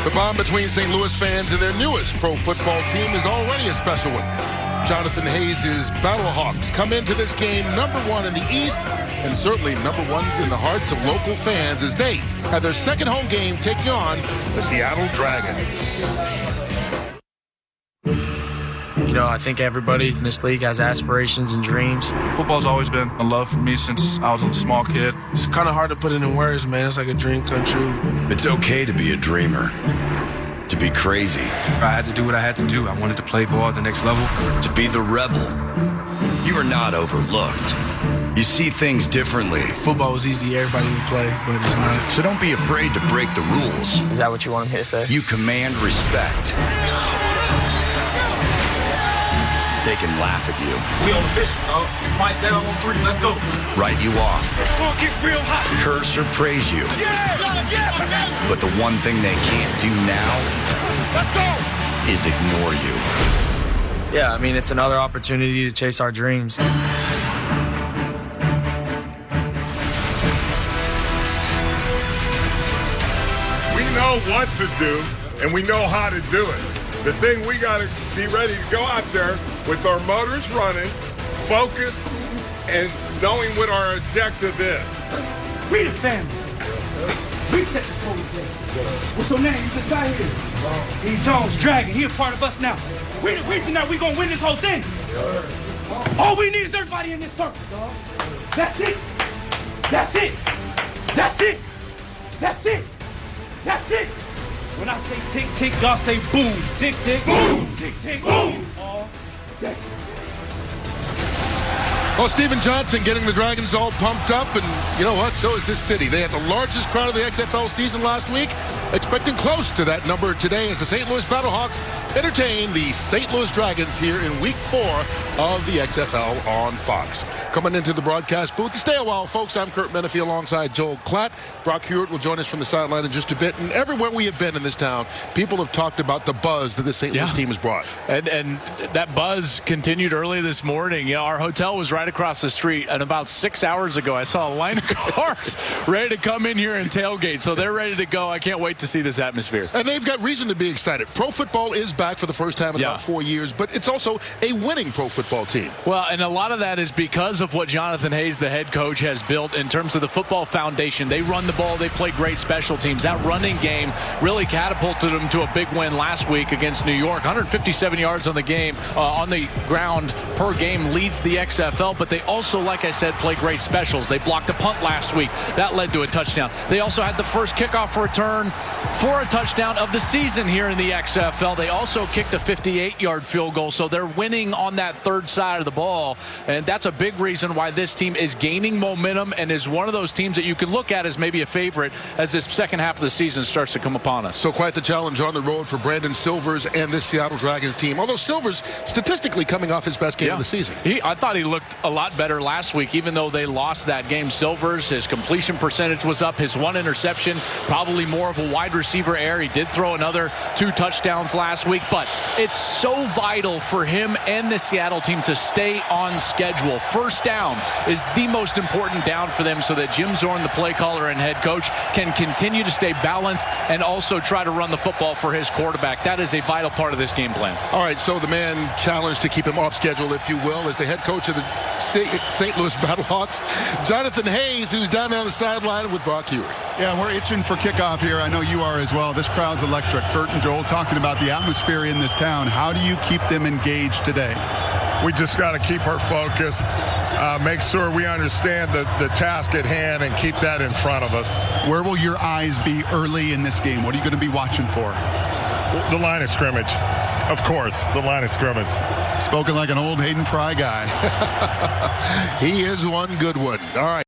The bond between St. Louis fans and their newest pro football team is already a special one. Jonathan Hayes' Battlehawks come into this game #1 in the East and certainly #1 in the hearts of local fans as they have their second home game taking on the Seattle Dragons. You know, I think everybody in this league has aspirations and dreams. Football's always been a love for me since I was a small kid. It's kind of hard to put it in words, man. It's like a dream come true. It's okay to be a dreamer, to be crazy. I had to do what I had to do. I wanted to play ball at the next level. To be the rebel. You are not overlooked. You see things differently. Football was easy, everybody would play, but it's not. So don't be afraid to break the rules. Is that what you want me to say? You command respect. They can laugh at you. We on a mission, dog. Fight down on 3. Let's go. Write you off. It's gonna get real hot. Curse or praise you. But the one thing they can't do now is ignore you. Yeah, I mean, it's another opportunity to chase our dreams. We know what to do, and we know how to do it. The thing we got to be ready to go out there with our motors running, focused, and knowing what our objective is. We the family. We set the tone today. What's your name? You just got here. E. Jones, Dragon. He a part of us now. We the reason that we gonna win this whole thing. All we need is everybody in this circle, dog. That's it. That's it. That's it. That's it. That's it. When I say tick, tick, y'all say boom. Tick, tick, boom. Tick, tick, boom. All day. Well, Steven Johnson getting the Dragons all pumped up, and you know what? So is this city. They had the largest crowd of the XFL season last week, expecting close to that number today as the St. Louis Battlehawks entertain the St. Louis Dragons here in Week 4 of the XFL on Fox. Coming into the broadcast booth to stay a while, folks. I'm Kurt Menefee alongside Joel Klatt. Brock Hewitt will join us from the sideline in just a bit. And everywhere we have been in this town, people have talked about the buzz that the St. Louis team has brought. And that buzz continued early this morning. You know, our hotel was right across the street, and about 6 hours ago, I saw a line of cars ready to come in here and tailgate. So they're ready to go. I can't wait to see this atmosphere. And they've got reason to be excited. Pro football is back for the first time in about 4 years, but it's also a winning pro football team. Well, and a lot of that is because of what Jonathan Hayes, the head coach, has built in terms of the football foundation. They run the ball. They play great special teams. That running game really catapulted them to a big win last week against New York. 157 yards on the game, on the ground per game, leads the XFL, but they also, like I said, play great specials. They blocked a punt last week. That led to a touchdown. They also had the first kickoff return for a touchdown of the season here in the XFL. They also kicked a 58-yard field goal, so they're winning on that third side of the ball, and that's a big reason why this team is gaining momentum and is one of those teams that you can look at as maybe a favorite as this second half of the season starts to come upon us. So quite the challenge on the road for Brandon Silvers and this Seattle Dragons team, although Silvers statistically coming off his best game of the season. I thought he looked a lot better last week, even though they lost that game. Silvers, his completion percentage was up. His one interception, probably more of a wide receiver error. He did throw another 2 touchdowns last week, but it's so vital for him and the Seattle team to stay on schedule. First down is the most important down for them so that Jim Zorn, the play caller and head coach, can continue to stay balanced and also try to run the football for his quarterback. That is a vital part of this game plan. All right, so the man challenged to keep him off schedule, if you will, is the head coach of the St. Louis Battlehawks, Jonathan Hayes, who's down there on the sideline with Brock Hewitt. Yeah, we're itching for kickoff here. I know you are as well. This crowd's electric. Kurt and Joel talking about the atmosphere in this town. How do you keep them engaged today? We just got to keep our focus, make sure we understand the task at hand and keep that in front of us. Where will your eyes be early in this game? What are you going to be watching for? The line of scrimmage. Of course, the line of scrimmage. Spoken like an old Hayden Fry guy. He is one good one. All right.